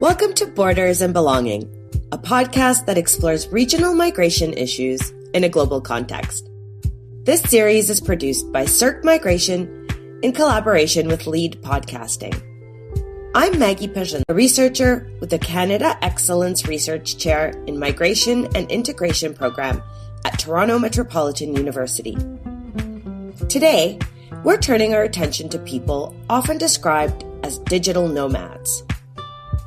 Welcome to Borders and Belonging, a podcast that explores regional migration issues in a global context. This series is produced by CERC Migration in collaboration with Lead Podcasting. I'm Maggie Perzyna, a researcher with the Canada Excellence Research Chair in Migration and Integration Program at Toronto Metropolitan University. Today, we're turning our attention to people often described as digital nomads.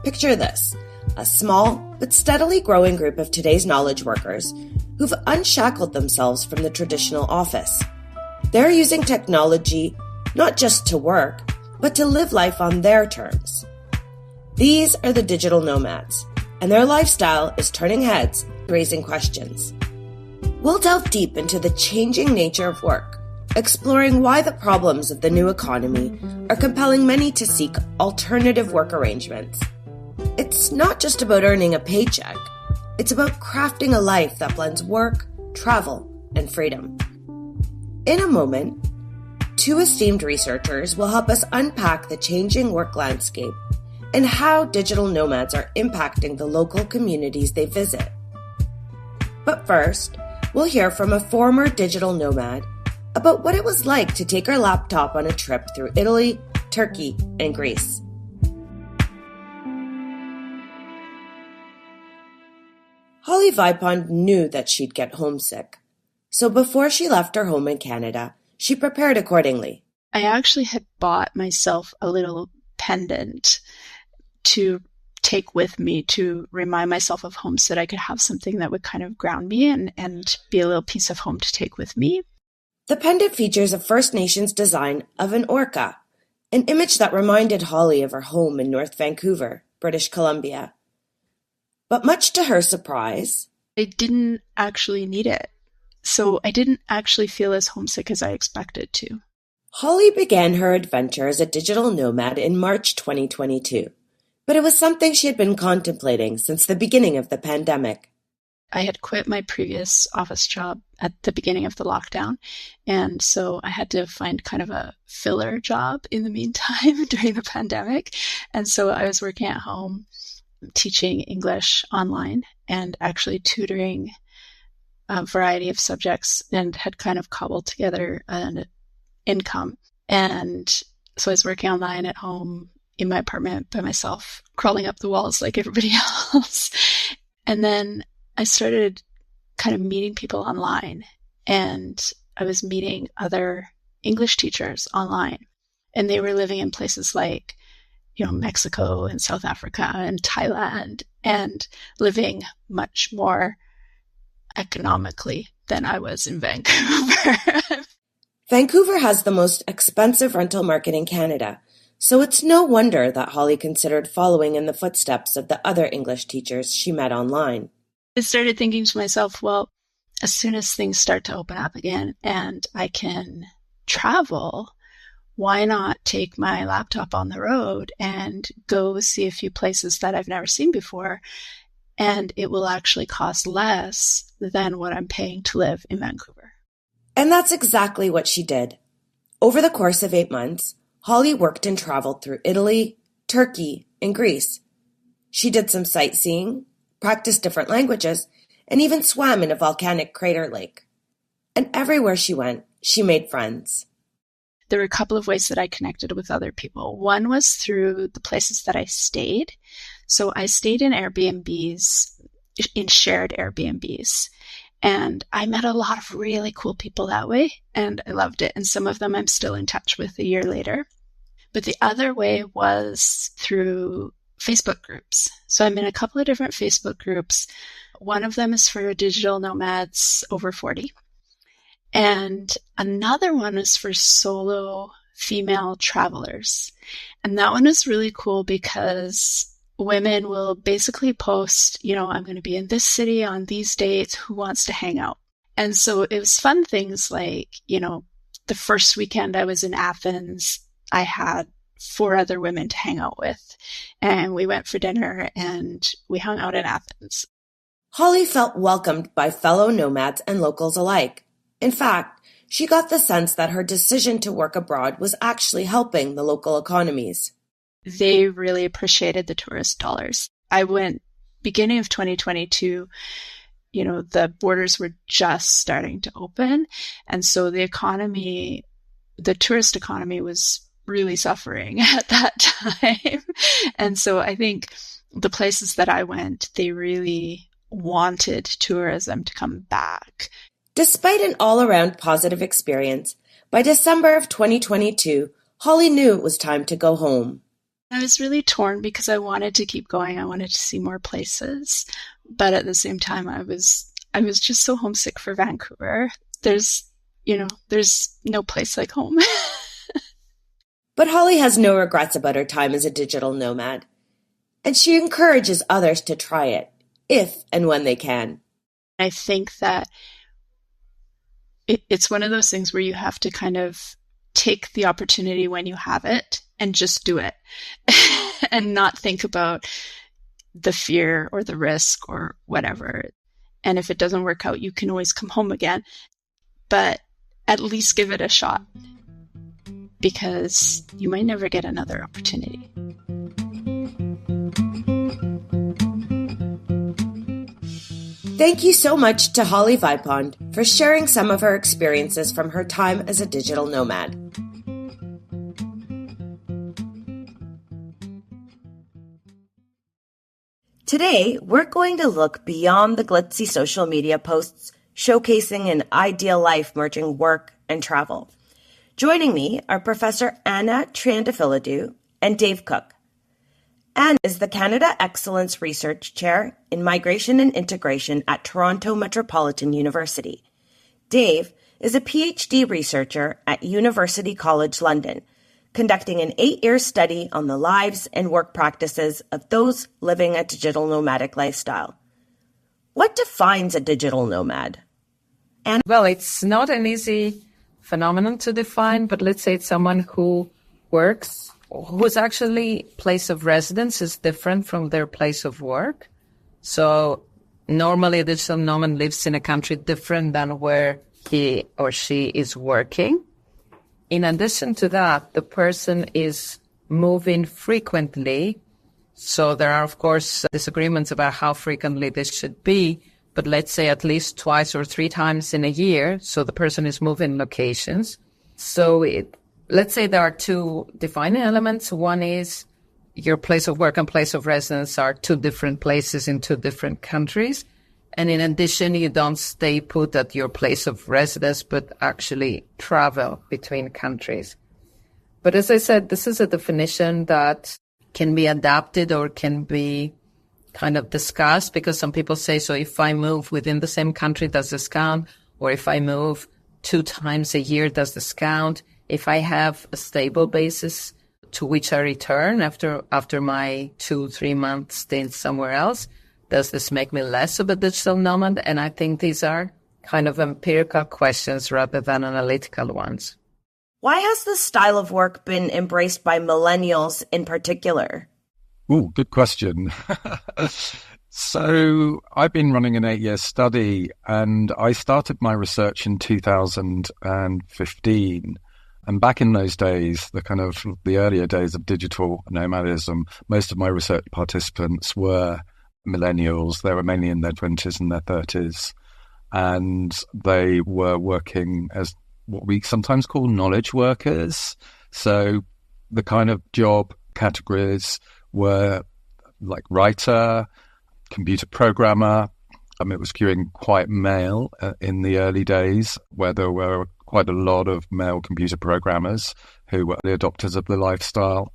Picture this, a small but steadily growing group of today's knowledge workers who've unshackled themselves from the traditional office. They're using technology not just to work, but to live life on their terms. These are the digital nomads, and their lifestyle is turning heads, raising questions. We'll delve deep into the changing nature of work, exploring why the problems of the new economy are compelling many to seek alternative work arrangements. It's not just about earning a paycheck. It's about crafting a life that blends work, travel, and freedom. In a moment, two esteemed researchers will help us unpack the changing work landscape and how digital nomads are impacting the local communities they visit. But first, we'll hear from a former digital nomad about what it was like to take her laptop on a trip through Italy, Turkey, and Greece. Holly Vipond knew that she'd get homesick, so before she left her home in Canada, she prepared accordingly. I actually had bought myself a little pendant to take with me to remind myself of home so that I could have something that would kind of ground me and be a little piece of home to take with me. The pendant features a First Nations design of an orca, an image that reminded Holly of her home in North Vancouver, British Columbia. But much to her surprise, I didn't actually need it, so I didn't actually feel as homesick as I expected to. Holly began her adventure as a digital nomad in March 2022, but it was something she had been contemplating since the beginning of the pandemic. I had quit my previous office job at the beginning of the lockdown, and so I had to find kind of a filler job in the meantime during the pandemic, and so I was working at home, teaching English online and actually tutoring a variety of subjects, and had kind of cobbled together an income. And so I was working online at home in my apartment by myself, crawling up the walls like everybody else. And then I started kind of meeting people online, and I was meeting other English teachers online, and they were living in places like Mexico and South Africa and Thailand, and living much more economically than I was in Vancouver. Vancouver has the most expensive rental market in Canada, so it's no wonder that Holly considered following in the footsteps of the other English teachers she met online. I started thinking to myself, well, as soon as things start to open up again and I can travel, why not take my laptop on the road and go see a few places that I've never seen before, and it will actually cost less than what I'm paying to live in Vancouver. And that's exactly what she did. Over the course of 8 months, Holly worked and traveled through Italy, Turkey, and Greece. She did some sightseeing, practiced different languages, and even swam in a volcanic crater lake. And everywhere she went, she made friends. There were a couple of ways that I connected with other people. One was through the places that I stayed. So I stayed in Airbnbs, in shared Airbnbs. And I met a lot of really cool people that way, and I loved it. And some of them I'm still in touch with a year later. But the other way was through Facebook groups. So I'm in a couple of different Facebook groups. One of them is for digital nomads over 40. And another one is for solo female travelers. And that one is really cool because women will basically post, I'm going to be in this city on these dates, who wants to hang out? And so it was fun things like, the first weekend I was in Athens, I had 4 other women to hang out with. And we went for dinner and we hung out in Athens. Holly felt welcomed by fellow nomads and locals alike. In fact, she got the sense that her decision to work abroad was actually helping the local economies. they really appreciated the tourist dollars. I went beginning of 2022, the borders were just starting to open. And so the tourist economy was really suffering at that time. And so I think the places that I went, they really wanted tourism to come back. Despite an all-around positive experience, by December of 2022, Holly knew it was time to go home. I was really torn because I wanted to keep going. I wanted to see more places. But at the same time, I was just so homesick for Vancouver. There's no place like home. But Holly has no regrets about her time as a digital nomad, and she encourages others to try it, if and when they can. I think that it's one of those things where you have to kind of take the opportunity when you have it and just do it and not think about the fear or the risk or whatever. And if it doesn't work out, you can always come home again, but at least give it a shot because you might never get another opportunity. Thank you so much to Holly Vipond for sharing some of her experiences from her time as a digital nomad. Today, we're going to look beyond the glitzy social media posts showcasing an ideal life merging work and travel. Joining me are Professor Anna Triandafyllidou and Dave Cook. Anne is the Canada Excellence Research Chair in Migration and Integration at Toronto Metropolitan University. Dave is a PhD researcher at University College London, conducting an 8-year study on the lives and work practices of those living a digital nomadic lifestyle. What defines a digital nomad? Anne? Well, it's not an easy phenomenon to define, but let's say it's someone who works, whose actually place of residence is different from their place of work. So normally a digital nomad lives in a country different than where he or she is working. In addition to that, the person is moving frequently. So there are, of course, disagreements about how frequently this should be, but let's say at least twice or 3 times in a year. So the person is moving locations. So let's say there are 2 defining elements. One is your place of work and place of residence are 2 different places in 2 different countries. And in addition, you don't stay put at your place of residence, but actually travel between countries. But as I said, this is a definition that can be adapted or can be kind of discussed, because some people say, so if I move within the same country, does this count? Or if I move 2 times a year, does this count? If I have a stable basis to which I return after my 2-3 month stint somewhere else, does this make me less of a digital nomad? And I think these are kind of empirical questions rather than analytical ones. Why has this style of work been embraced by millennials in particular? Ooh, good question. So I've been running an 8-year study, and I started my research in 2015. And back in those days, the earlier days of digital nomadism, most of my research participants were millennials. They were mainly in their 20s and their 30s. And they were working as what we sometimes call knowledge workers. So the kind of job categories were like writer, computer programmer. It was skewing quite male in the early days, where there were quite a lot of male computer programmers who were the adopters of the lifestyle,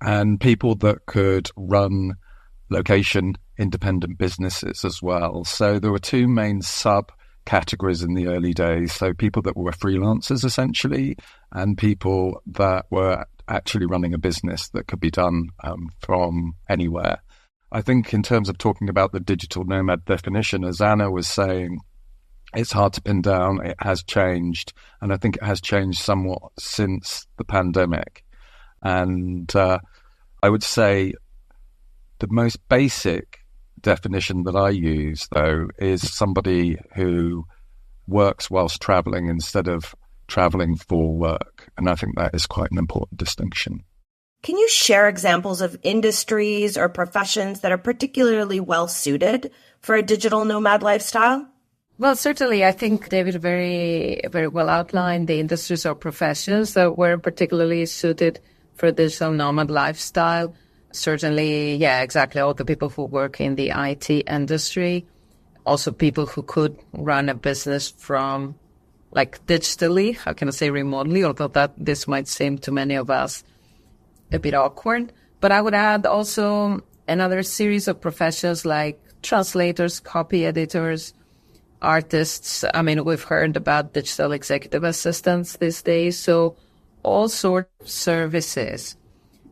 and people that could run location-independent businesses as well. So there were 2 main subcategories in the early days. So people that were freelancers, essentially, and people that were actually running a business that could be done from anywhere. I think in terms of talking about the digital nomad definition, as Anna was saying, it's hard to pin down. It has changed, and I think it has changed somewhat since the pandemic. And I would say the most basic definition that I use, though, is somebody who works whilst traveling instead of traveling for work. And I think that is quite an important distinction. Can you share examples of industries or professions that are particularly well suited for a digital nomad lifestyle? Well, certainly, I think David very, very well outlined the industries or professions that were particularly suited for a digital nomad lifestyle. Certainly, yeah, exactly. All the people who work in the IT industry, also people who could run a business from like digitally, how can I say remotely, although that this might seem to many of us a bit awkward. But I would add also another series of professions like translators, copy editors, artists. I mean, we've heard about digital executive assistants these days. So all sorts of services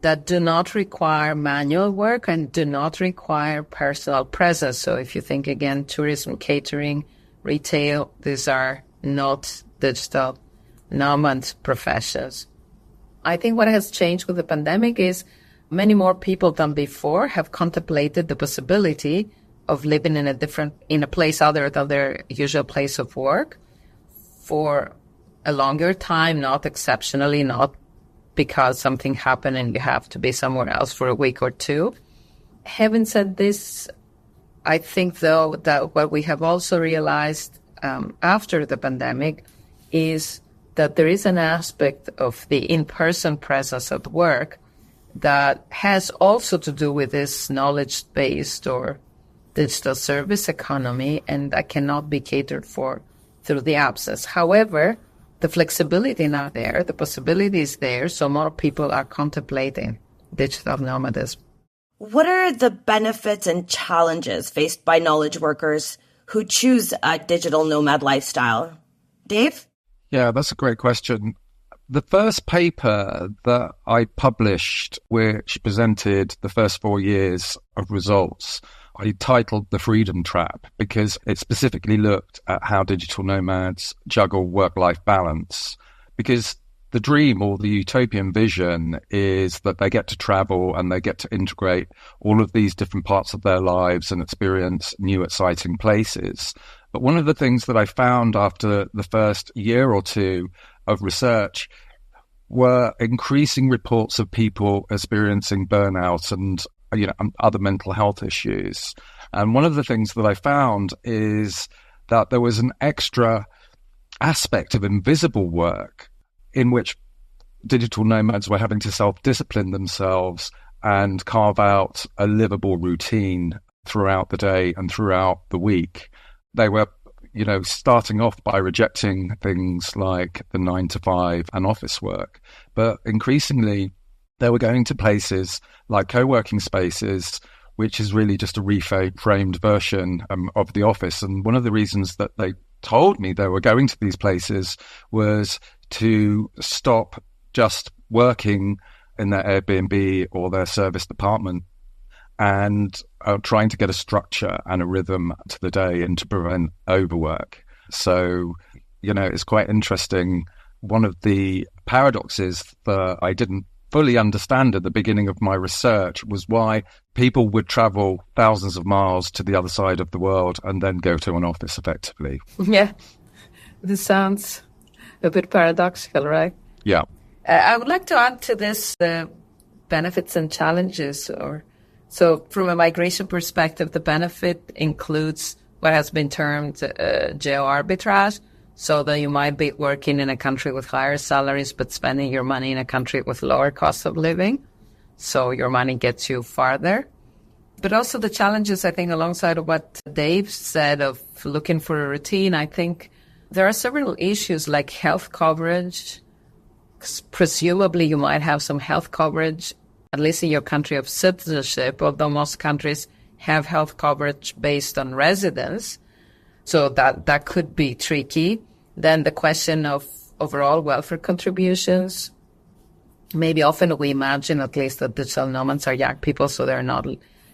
that do not require manual work and do not require personal presence. So if you think again, tourism, catering, retail, these are not digital nomad professions. I think what has changed with the pandemic is many more people than before have contemplated the possibility of living in a place other than their usual place of work for a longer time, not exceptionally, not because something happened and you have to be somewhere else for a week or two. Having said this, I think, though, that what we have also realized after the pandemic is that there is an aspect of the in-person presence at work that has also to do with this knowledge-based or digital service economy, and that cannot be catered for through the apps. However, the flexibility not there, the possibility is there, so more people are contemplating digital nomadism. What are the benefits and challenges faced by knowledge workers who choose a digital nomad lifestyle? Dave? Yeah, that's a great question. The first paper that I published, which presented the first 4 years of results, I titled The Freedom Trap because it specifically looked at how digital nomads juggle work-life balance. Because the dream or the utopian vision is that they get to travel and they get to integrate all of these different parts of their lives and experience new exciting places. But one of the things that I found after the first year or two of research were increasing reports of people experiencing burnout and other mental health issues. And one of the things that I found is that there was an extra aspect of invisible work in which digital nomads were having to self-discipline themselves and carve out a livable routine throughout the day and throughout the week. They were, starting off by rejecting things like the 9-to-5 and office work. But increasingly, they were going to places like co-working spaces, which is really just a reframed version of the office. And one of the reasons that they told me they were going to these places was to stop just working in their Airbnb or their service department and trying to get a structure and a rhythm to the day and to prevent overwork. So, it's quite interesting. One of the paradoxes that I didn't fully understand at the beginning of my research was why people would travel thousands of miles to the other side of the world and then go to an office effectively. Yeah, this sounds a bit paradoxical, right? Yeah. I would like to add to this the benefits and challenges. So from a migration perspective, the benefit includes what has been termed geo-arbitrage. So that you might be working in a country with higher salaries, but spending your money in a country with lower cost of living. So your money gets you farther. But also the challenges, I think, alongside of what Dave said of looking for a routine, I think there are several issues like health coverage. Presumably you might have some health coverage, at least in your country of citizenship, although most countries have health coverage based on residence. So that could be tricky. Then the question of overall welfare contributions. Maybe often we imagine at least that digital nomads are young people, so they're not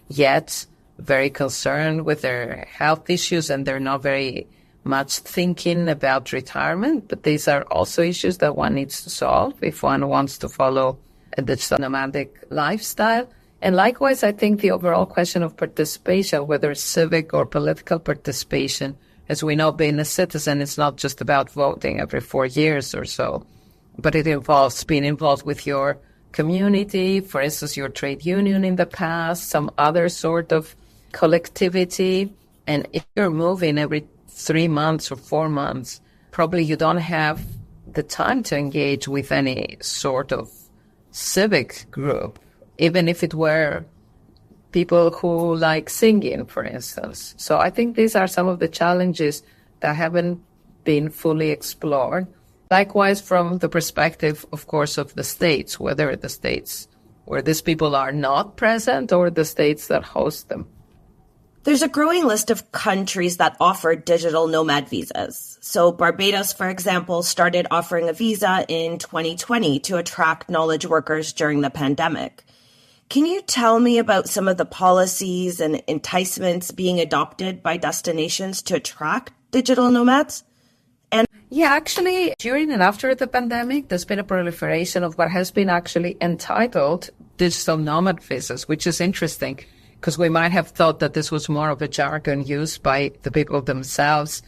yet very concerned with their health issues and they're not very much thinking about retirement. But these are also issues that one needs to solve if one wants to follow a digital nomadic lifestyle. And likewise, I think the overall question of participation, whether civic or political participation, as we know, being a citizen is not just about voting every 4 years or so, but it involves being involved with your community, for instance, your trade union in the past, some other sort of collectivity. And if you're moving every 3 months or 4 months, probably you don't have the time to engage with any sort of civic group, even if it were people who like singing, for instance. So I think these are some of the challenges that haven't been fully explored. Likewise, from the perspective, of course, of the states, whether the states where these people are not present or the states that host them. There's a growing list of countries that offer digital nomad visas. So Barbados, for example, started offering a visa in 2020 to attract knowledge workers during the pandemic. Can you tell me about some of the policies and enticements being adopted by destinations to attract digital nomads? Yeah, actually, during and after the pandemic, there's been a proliferation of what has been actually entitled digital nomad visas, which is interesting because we might have thought that this was more of a jargon used by the people themselves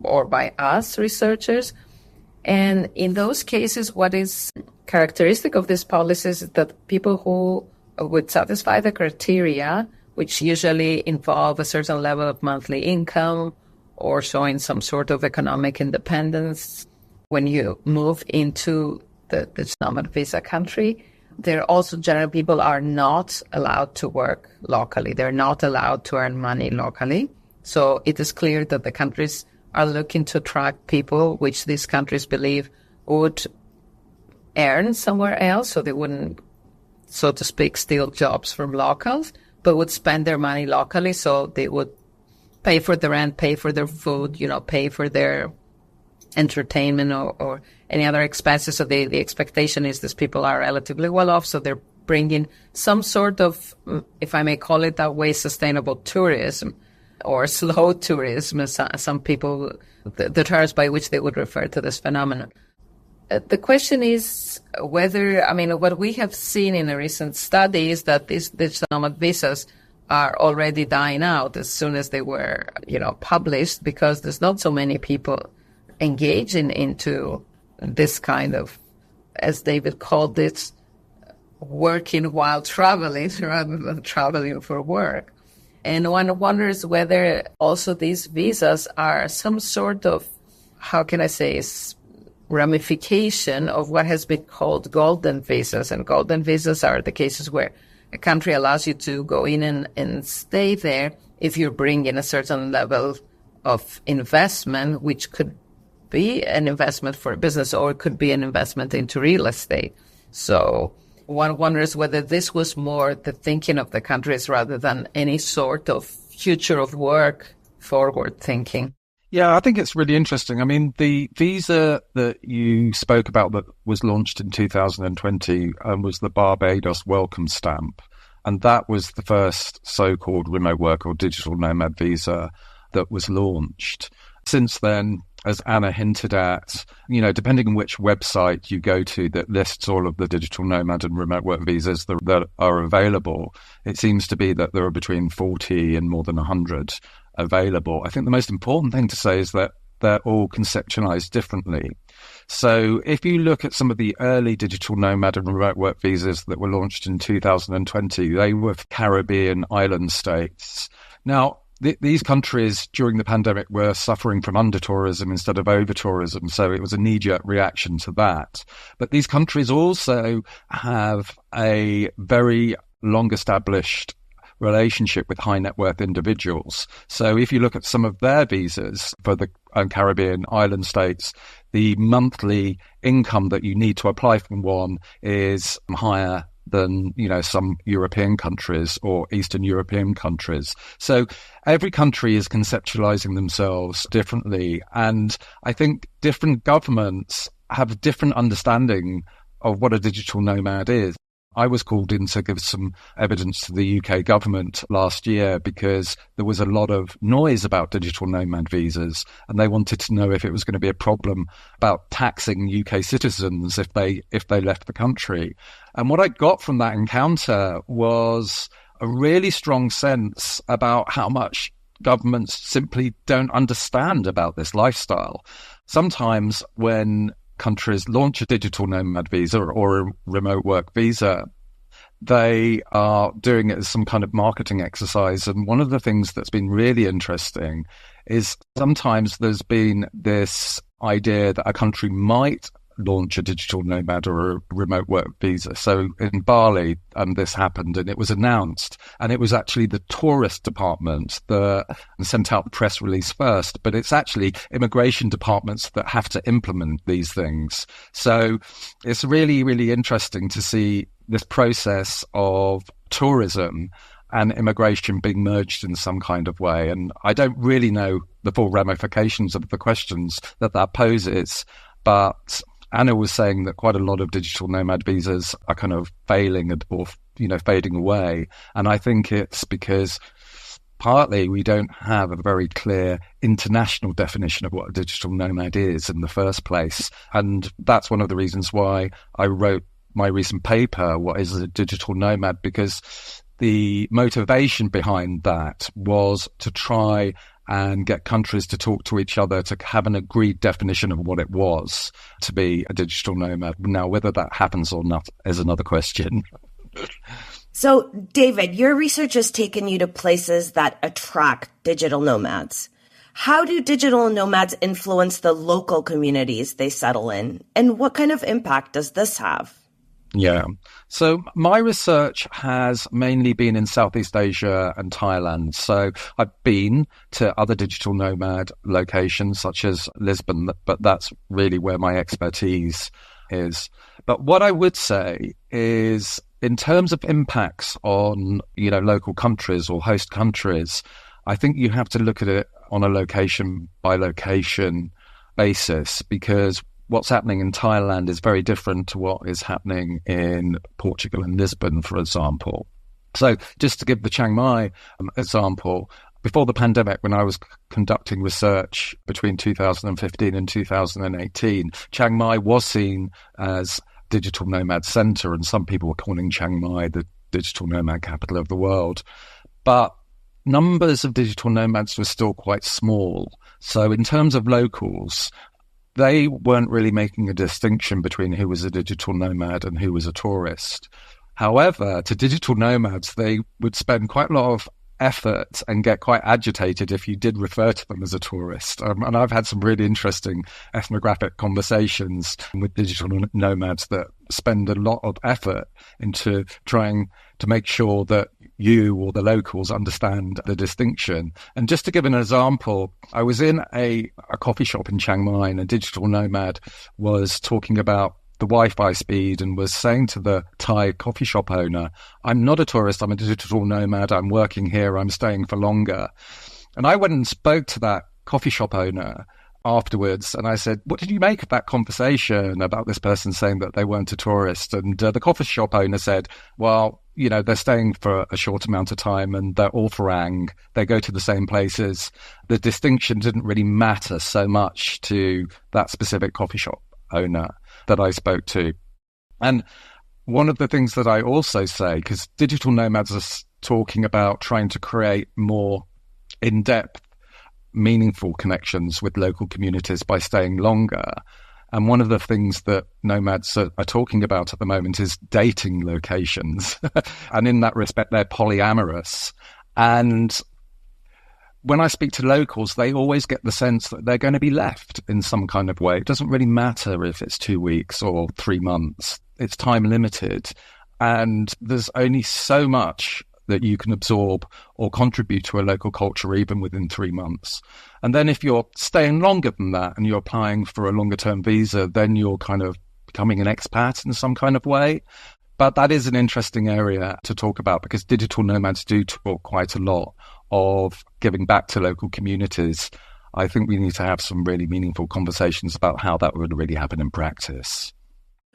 or by us researchers. And in those cases, what is characteristic of these policies is that people who would satisfy the criteria, which usually involve a certain level of monthly income, or showing some sort of economic independence when you move into the nomad visa country. There also generally people are not allowed to work locally. They're not allowed to earn money locally. So it is clear that the countries are looking to attract people which these countries believe would earn somewhere else. So they wouldn't, so to speak, steal jobs from locals, but would spend their money locally. So they would pay for the rent, pay for their food, pay for their entertainment or any other expenses. So the expectation is these people are relatively well off. So they're bringing some sort of, if I may call it that way, sustainable tourism or slow tourism, some people, the terms by which they would refer to this phenomenon. The question is whether, what we have seen in a recent study is that these nomad visas are already dying out as soon as they were, published, because there's not so many people engaging into this kind of, as David called it, working while traveling rather than traveling for work. And one wonders whether also these visas are some sort of, how can I say, ramification of what has been called golden visas. And golden visas are the cases where a country allows you to go in and stay there if you bring in a certain level of investment, which could be an investment for a business or it could be an investment into real estate. So one wonders whether this was more the thinking of the countries rather than any sort of future of work forward thinking. Yeah, I think it's really interesting. The visa that you spoke about that was launched in 2020 was the Barbados Welcome Stamp. And that was the first so-called remote work or digital nomad visa that was launched. Since then, as Anna hinted at, depending on which website you go to that lists all of the digital nomad and remote work visas that are available, it seems to be that there are between 40 and more than 100 available. I think the most important thing to say is that they're all conceptualized differently. So if you look at some of the early digital nomad and remote work visas that were launched in 2020, they were for Caribbean island states. Now, these countries during the pandemic were suffering from under-tourism instead of over-tourism, so it was a knee-jerk reaction to that. But these countries also have a very long-established relationship with high net worth individuals. So if you look at some of their visas for the Caribbean island states, the monthly income that you need to apply for one is higher than, some European countries or Eastern European countries. So every country is conceptualizing themselves differently. And I think different governments have a different understanding of what a digital nomad is. I was called in to give some evidence to the UK government last year because there was a lot of noise about digital nomad visas, and they wanted to know if it was going to be a problem about taxing UK citizens if they left the country. And what I got from that encounter was a really strong sense about how much governments simply don't understand about this lifestyle. Sometimes when countries launch a digital nomad visa or a remote work visa, they are doing it as some kind of marketing exercise. And one of the things that's been really interesting is sometimes there's been this idea that a country might launch a digital nomad or a remote work visa. So in Bali, this happened and it was announced, and it was actually the tourist department that sent out the press release first, but it's actually immigration departments that have to implement these things. So it's really, really interesting to see this process of tourism and immigration being merged in some kind of way. And I don't really know the full ramifications of the questions that poses, but Anna was saying that quite a lot of digital nomad visas are kind of failing or, fading away. And I think it's because partly we don't have a very clear international definition of what a digital nomad is in the first place. And that's one of the reasons why I wrote my recent paper, What is a Digital Nomad? Because the motivation behind that was to try and get countries to talk to each other to have an agreed definition of what it was to be a digital nomad. Now, whether that happens or not is another question. So, David, your research has taken you to places that attract digital nomads. How do digital nomads influence the local communities they settle in? And what kind of impact does this have? Yeah. So my research has mainly been in Southeast Asia and Thailand. So I've been to other digital nomad locations such as Lisbon, but that's really where my expertise is. But what I would say is in terms of impacts on, local countries or host countries, I think you have to look at it on a location by location basis, because what's happening in Thailand is very different to what is happening in Portugal and Lisbon, for example. So just to give the Chiang Mai example, before the pandemic, when I was conducting research between 2015 and 2018, Chiang Mai was seen as digital nomad center, and some people were calling Chiang Mai the digital nomad capital of the world. But numbers of digital nomads were still quite small. So in terms of locals, they weren't really making a distinction between who was a digital nomad and who was a tourist. However, to digital nomads, they would spend quite a lot of effort and get quite agitated if you did refer to them as a tourist. And I've had some really interesting ethnographic conversations with digital nomads that spend a lot of effort into trying to make sure that you or the locals understand the distinction. And just to give an example, I was in a coffee shop in Chiang Mai, and a digital nomad was talking about the Wi-Fi speed and was saying to the Thai coffee shop owner, "I'm not a tourist, I'm a digital nomad, I'm working here, I'm staying for longer." And I went and spoke to that coffee shop owner afterwards, and I said, "What did you make of that conversation about this person saying that they weren't a tourist?" And the coffee shop owner said, "Well, they're staying for a short amount of time and they're all Farang. They go to the same places. The distinction didn't really matter so much to that specific coffee shop owner that I spoke to." And one of the things that I also say, because digital nomads are talking about trying to create more in-depth, meaningful connections with local communities by staying longer. And one of the things that nomads are talking about at the moment is dating locations. And in that respect, they're polyamorous. And when I speak to locals, they always get the sense that they're going to be left in some kind of way. It doesn't really matter if it's 2 weeks or 3 months. It's time limited. And there's only so much that you can absorb or contribute to a local culture even within 3 months. And then if you're staying longer than that and you're applying for a longer term visa, then you're kind of becoming an expat in some kind of way. But that is an interesting area to talk about, because digital nomads do talk quite a lot of giving back to local communities. I think we need to have some really meaningful conversations about how that would really happen in practice.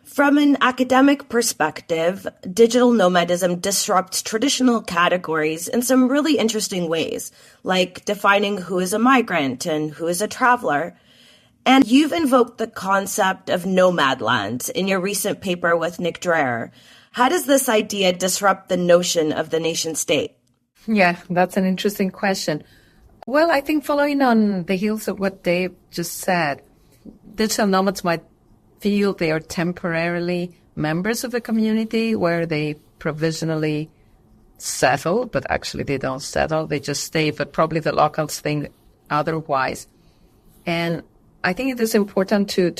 From an academic perspective, digital nomadism disrupts traditional categories in some really interesting ways, like defining who is a migrant and who is a traveler. And you've invoked the concept of nomad land in your recent paper with Nick Dreher. How does this idea disrupt the notion of the nation state? Yeah, that's an interesting question. Well, I think following on the heels of what Dave just said, digital nomads might feel they are temporarily members of a community where they provisionally settle, but actually they don't settle, they just stay, but probably the locals think otherwise. And I think it is important to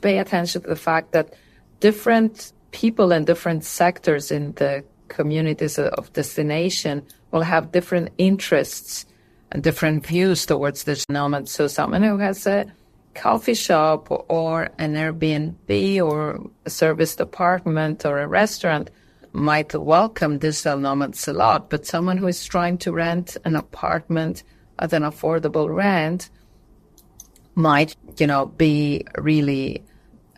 pay attention to the fact that different people in different sectors in the communities of destination will have different interests and different views towards this nomad. So someone who has a coffee shop or an Airbnb or a serviced apartment or a restaurant might welcome digital nomads a lot, but someone who is trying to rent an apartment at an affordable rent might, be really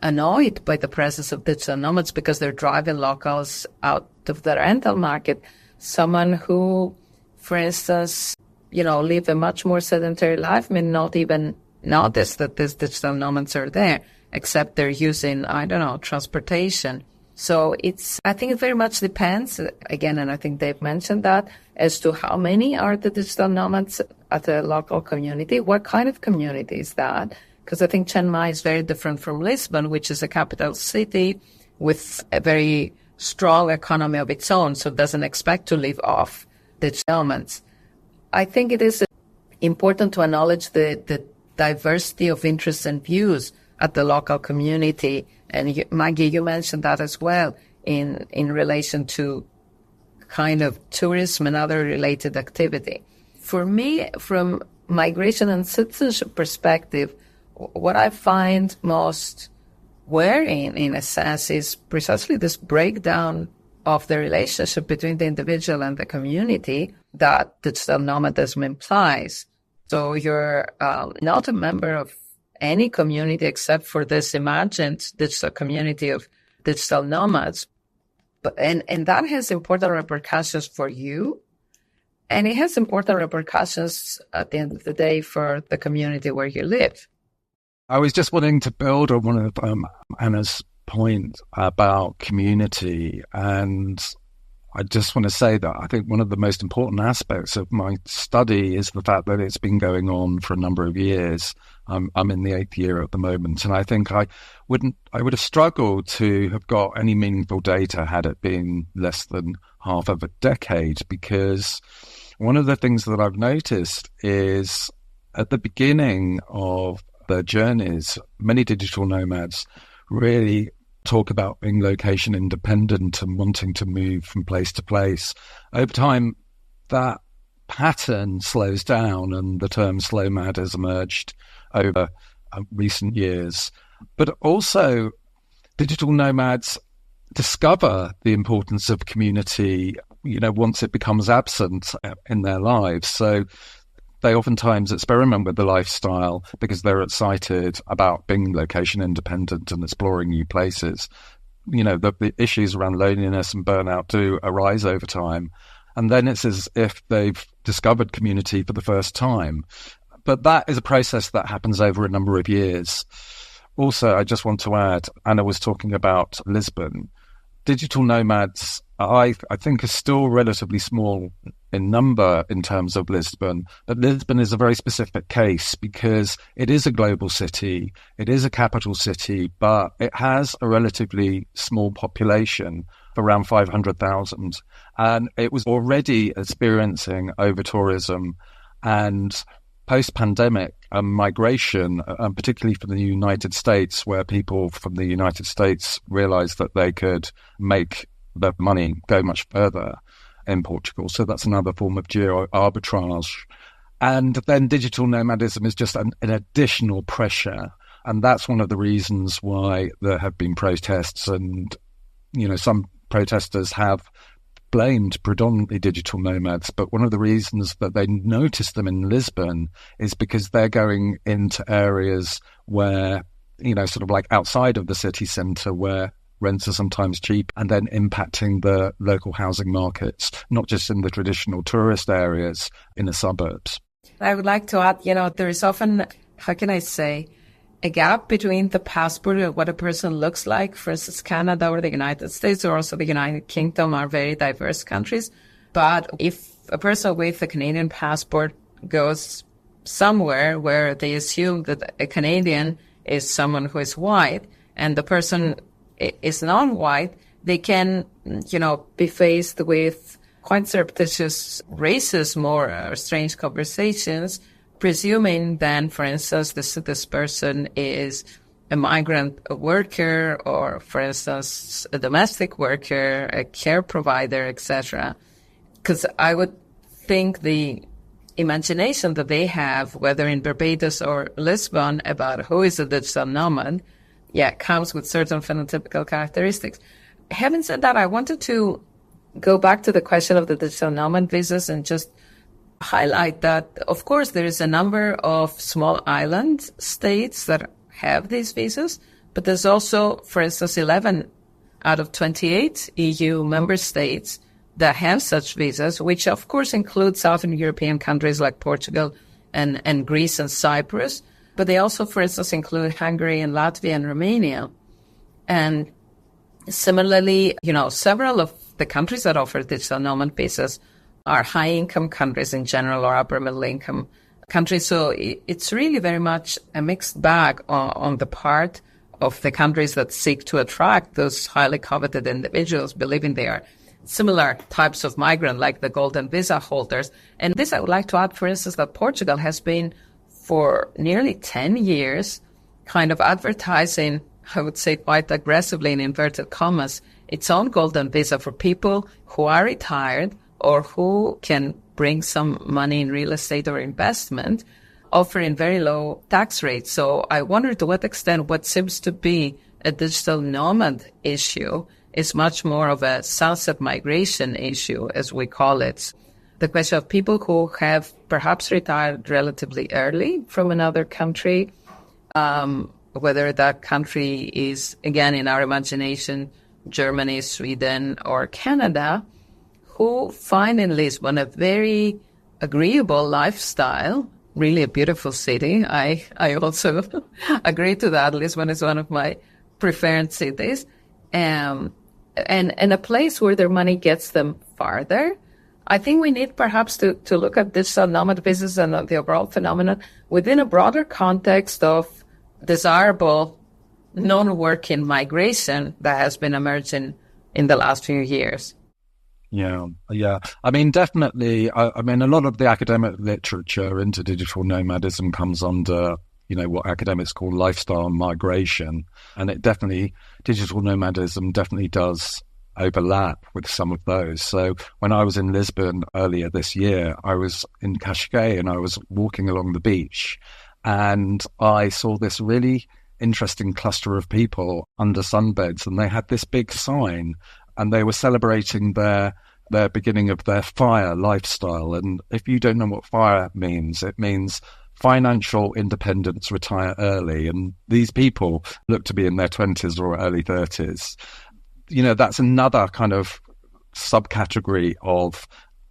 annoyed by the presence of digital nomads because they're driving locals out of the rental market. Someone who, for instance, live a much more sedentary life may not even notice that these digital nomads are there, except they're using, transportation. So I think it very much depends, again, and I think they've mentioned that, as to how many are the digital nomads at the local community. What kind of community is that? Because I think Chiang Mai is very different from Lisbon, which is a capital city with a very strong economy of its own, so doesn't expect to live off digital nomads. I think it is important to acknowledge the diversity of interests and views at the local community. And Maggie, you mentioned that as well in relation to kind of tourism and other related activity. For me, from migration and citizenship perspective, what I find most worrying, in a sense, is precisely this breakdown of the relationship between the individual and the community that digital nomadism implies. So you're not a member of any community except for this imagined digital community of digital nomads. And that has important repercussions for you. And it has important repercussions at the end of the day for the community where you live. I was just wanting to build on one of Anna's point about community. And I just want to say that I think one of the most important aspects of my study is the fact that it's been going on for a number of years. I'm in the 8th year at the moment, and I think I would have struggled to have got any meaningful data had it been less than half of a decade, because one of the things that I've noticed is at the beginning of their journeys, many digital nomads really talk about being location independent and wanting to move from place to place. Over time, that pattern slows down and the term slow mad has emerged over recent years. But also, digital nomads discover the importance of community, once it becomes absent in their lives. So they oftentimes experiment with the lifestyle because they're excited about being location independent and exploring new places. The issues around loneliness and burnout do arise over time. And then it's as if they've discovered community for the first time. But that is a process that happens over a number of years. Also, I just want to add, Anna was talking about Lisbon. Digital nomads, I think, are still relatively small in number in terms of Lisbon, but Lisbon is a very specific case because it is a global city, it is a capital city, but it has a relatively small population of around 500,000, and it was already experiencing over-tourism and post-pandemic migration, particularly from the United States, where people from the United States realized that they could make their money go much further in Portugal. So that's another form of geo-arbitrage. And then digital nomadism is just an additional pressure. And that's one of the reasons why there have been protests. And, some protesters have blamed predominantly digital nomads, but one of the reasons that they notice them in Lisbon is because they're going into areas where, sort of like outside of the city centre, where rents are sometimes cheap, and then impacting the local housing markets, not just in the traditional tourist areas in the suburbs. I would like to add, there is often, a gap between the passport and what a person looks like. For instance, Canada or the United States or also the United Kingdom are very diverse countries. But if a person with a Canadian passport goes somewhere where they assume that a Canadian is someone who is white, and the person is non-white, they can, be faced with quite surreptitious racism or strange conversations, presuming then, for instance, this person is a migrant worker or, for instance, a domestic worker, a care provider, etc. Because I would think the imagination that they have, whether in Barbados or Lisbon, about who is a digital nomad, comes with certain phenotypical characteristics. Having said that, I wanted to go back to the question of the digital nomad visas and just highlight that, of course, there is a number of small island states that have these visas, but there's also, for instance, 11 out of 28 EU member states that have such visas, which of course include Southern European countries like Portugal and Greece and Cyprus, but they also, for instance, include Hungary and Latvia and Romania. And similarly, several of the countries that offer digital nomad visas are high-income countries in general or upper middle-income countries. So it's really very much a mixed bag on the part of the countries that seek to attract those highly coveted individuals, believing they are similar types of migrant, like the golden visa holders. And this I would like to add, for instance, that Portugal has been for nearly 10 years kind of advertising, I would say quite aggressively in inverted commas, its own golden visa for people who are retired or who can bring some money in real estate or investment, offering very low tax rates. So I wonder to what extent what seems to be a digital nomad issue is much more of a sunset migration issue, as we call it. The question of people who have perhaps retired relatively early from another country, whether that country is, again, in our imagination, Germany, Sweden, or Canada, who find in Lisbon a very agreeable lifestyle, really a beautiful city. I also agree to that. Lisbon is one of my preferred cities. And a place where their money gets them farther. I think we need perhaps to look at digital nomad business and the overall phenomenon within a broader context of desirable non-working migration that has been emerging in the last few years. Yeah. I mean, definitely. I mean, a lot of the academic literature into digital nomadism comes under, what academics call lifestyle migration. And digital nomadism definitely does overlap with some of those. So when I was in Lisbon earlier this year, I was in Cascais and I was walking along the beach and I saw this really interesting cluster of people under sunbeds, and they had this big sign and they were celebrating their beginning of their FIRE lifestyle. And if you don't know what FIRE means, it means financial independence, retire early. And these people look to be in their 20s or early 30s. That's another kind of subcategory of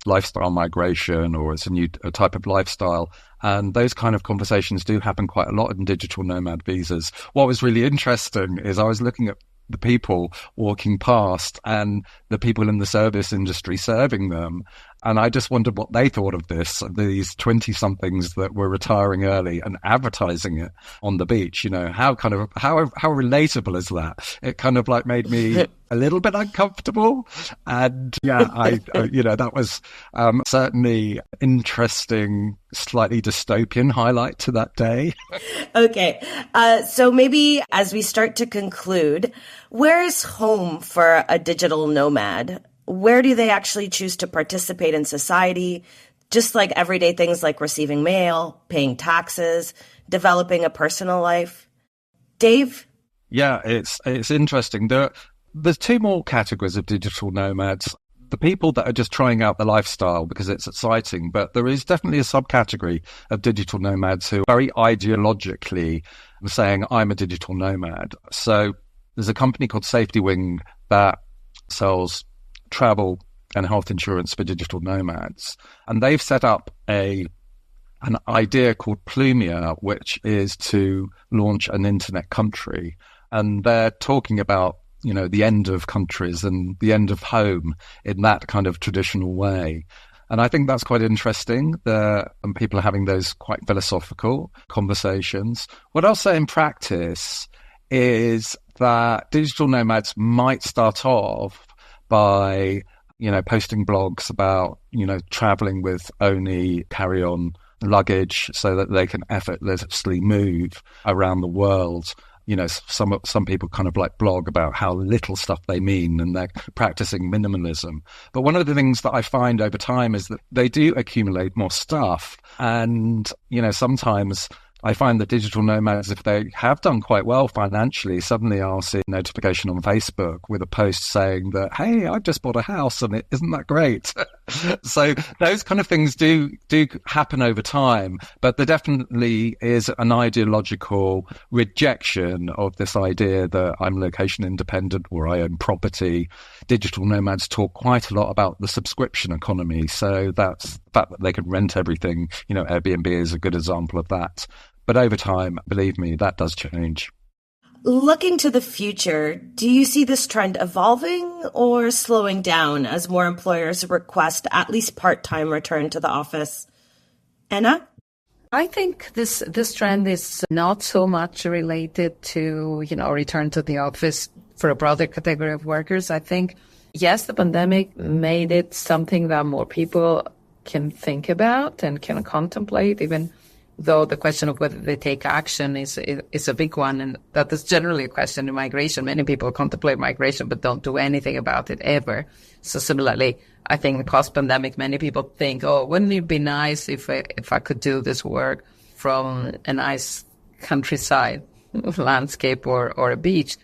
lifestyle migration, or it's a type of lifestyle. And those kind of conversations do happen quite a lot in digital nomad visas. What was really interesting is I was looking at the people walking past and the people in the service industry serving them. And I just wondered what they thought of this, these 20-somethings that were retiring early and advertising it on the beach. How relatable is that? It kind of like made me a little bit uncomfortable. And that was certainly interesting, slightly dystopian highlight to that day. Okay. So maybe as we start to conclude, where's home for a digital nomad? Where do they actually choose to participate in society? Just like everyday things like receiving mail, paying taxes, developing a personal life. Dave? Yeah, it's interesting. There's two more categories of digital nomads. The people that are just trying out the lifestyle because it's exciting, but there is definitely a subcategory of digital nomads who are very ideologically saying, I'm a digital nomad. So there's a company called Safety Wing that sells travel and health insurance for digital nomads. And they've set up an idea called Plumia, which is to launch an internet country. And they're talking about, the end of countries and the end of home in that kind of traditional way. And I think that's quite interesting. And people are having those quite philosophical conversations. What I'll say in practice is that digital nomads might start off by, posting blogs about, traveling with only carry-on luggage so that they can effortlessly move around the world. Some people kind of like blog about how little stuff they mean and they're practicing minimalism. But one of the things that I find over time is that they do accumulate more stuff. And, sometimes I find that digital nomads, if they have done quite well financially, suddenly I'll see a notification on Facebook with a post saying that, hey, I've just bought a house and isn't that great? So those kind of things do happen over time, but there definitely is an ideological rejection of this idea that I'm location independent or I own property. Digital nomads talk quite a lot about the subscription economy. So that's the fact that they can rent everything. Airbnb is a good example of that. But over time, believe me, that does change. Looking to the future, do you see this trend evolving or slowing down as more employers request at least part-time return to the office? Anna? I think this trend is not so much related to, return to the office for a broader category of workers. I think, yes, the pandemic made it something that more people can think about and can contemplate, even though the question of whether they take action is a big one. And that is generally a question in migration. Many people contemplate migration but don't do anything about it ever. So similarly, I think post-pandemic, many people think, oh, wouldn't it be nice if I could do this work from a nice countryside landscape or a beach?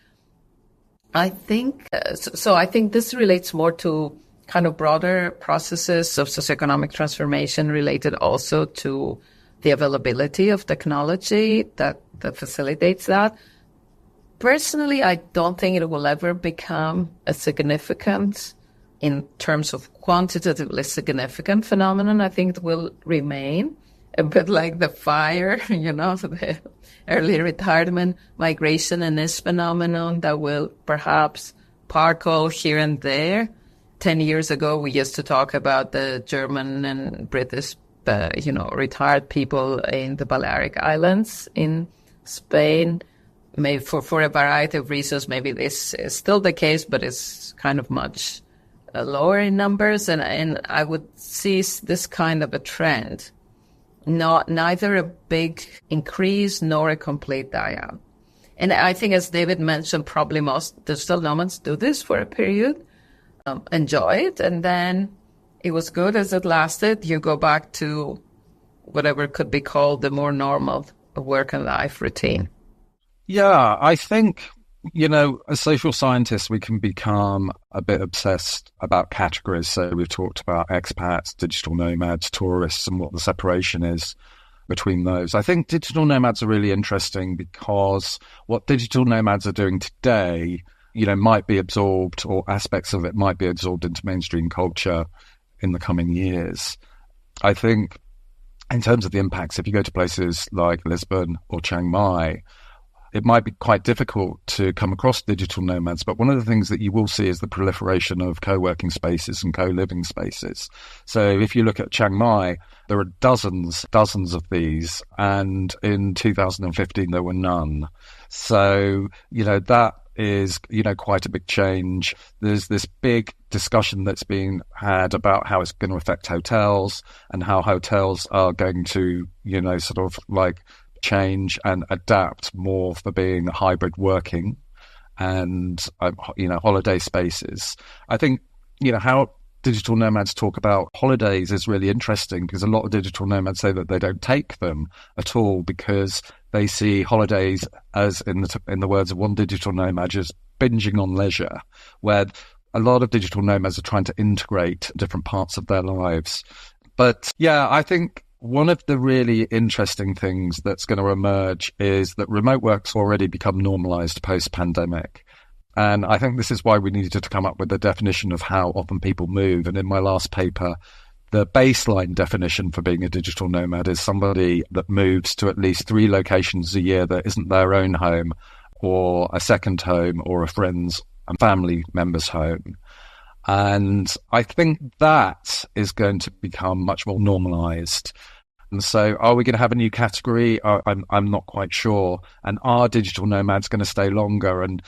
I think so. I think this relates more to kind of broader processes of socioeconomic transformation related also to the availability of technology that facilitates that. Personally, I don't think it will ever become a significant, in terms of quantitatively significant phenomenon. I think it will remain a bit like the fire, the early retirement migration and this phenomenon that will perhaps sparkle here and there. 10 years ago, we used to talk about the German and British retired people in the Balearic Islands in Spain. Maybe for a variety of reasons, maybe this is still the case, but it's kind of much lower in numbers. And I would see this kind of a trend, neither a big increase nor a complete die-out. And I think, as David mentioned, probably most digital nomads do this for a period, enjoy it, and then it was good as it lasted. You go back to whatever could be called the more normal work and life routine. Yeah, I think, as social scientists, we can become a bit obsessed about categories. So we've talked about expats, digital nomads, tourists, and what the separation is between those. I think digital nomads are really interesting because what digital nomads are doing today, might be absorbed, or aspects of it might be absorbed into mainstream culture in the coming years. I think in terms of the impacts, if you go to places like Lisbon or Chiang Mai, it might be quite difficult to come across digital nomads. But one of the things that you will see is the proliferation of co-working spaces and co-living spaces. So if you look at Chiang Mai, there are dozens of these. And in 2015, there were none. So, that is, quite a big change. There's this big discussion that's being had about how it's going to affect hotels and how hotels are going to, sort of like change and adapt more for being hybrid working and, holiday spaces. I think, how digital nomads talk about holidays is really interesting because a lot of digital nomads say that they don't take them at all because they see holidays as, in the words of one digital nomad, as binging on leisure, where a lot of digital nomads are trying to integrate different parts of their lives. But yeah, I think one of the really interesting things that's going to emerge is that remote work's already become normalized post-pandemic. And I think this is why we needed to come up with a definition of how often people move. And in my last paper, the baseline definition for being a digital nomad is somebody that moves to at least 3 locations a year that isn't their own home or a second home or a friend's and family member's home. And I think that is going to become much more normalized. And so are we going to have a new category? I'm not quite sure. And are digital nomads going to stay longer? And,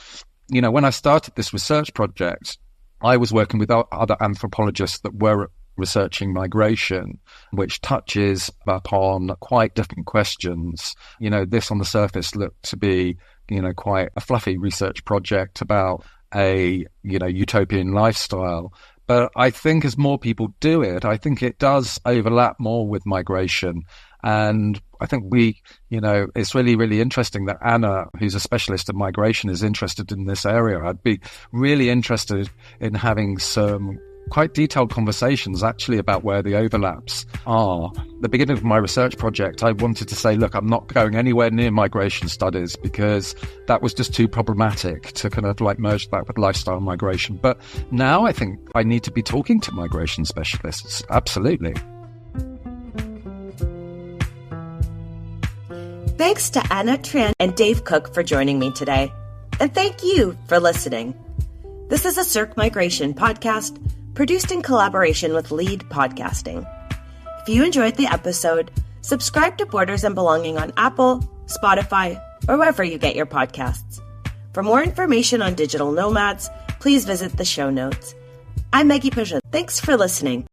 you know, when I started this research project, I was working with other anthropologists that were researching migration, which touches upon quite different questions. You know, this on the surface looked to be, you know, quite a fluffy research project about a, you know, utopian lifestyle. But I think as more people do it, I think it does overlap more with migration. And I think it's really, really interesting that Anna, who's a specialist in migration, is interested in this area. I'd be really interested in having some quite detailed conversations actually about where the overlaps are. At the beginning of my research project, I wanted to say, look, I'm not going anywhere near migration studies because that was just too problematic to kind of like merge that with lifestyle migration. But now I think I need to be talking to migration specialists. Absolutely. Thanks to Anna Triandafyllidou and Dave Cook for joining me today. And thank you for listening. This is a CERC Migration podcast produced in collaboration with Lead Podcasting. If you enjoyed the episode, subscribe to Borders and Belonging on Apple, Spotify, or wherever you get your podcasts. For more information on digital nomads, please visit the show notes. I'm Maggie Perzyna. Thanks for listening.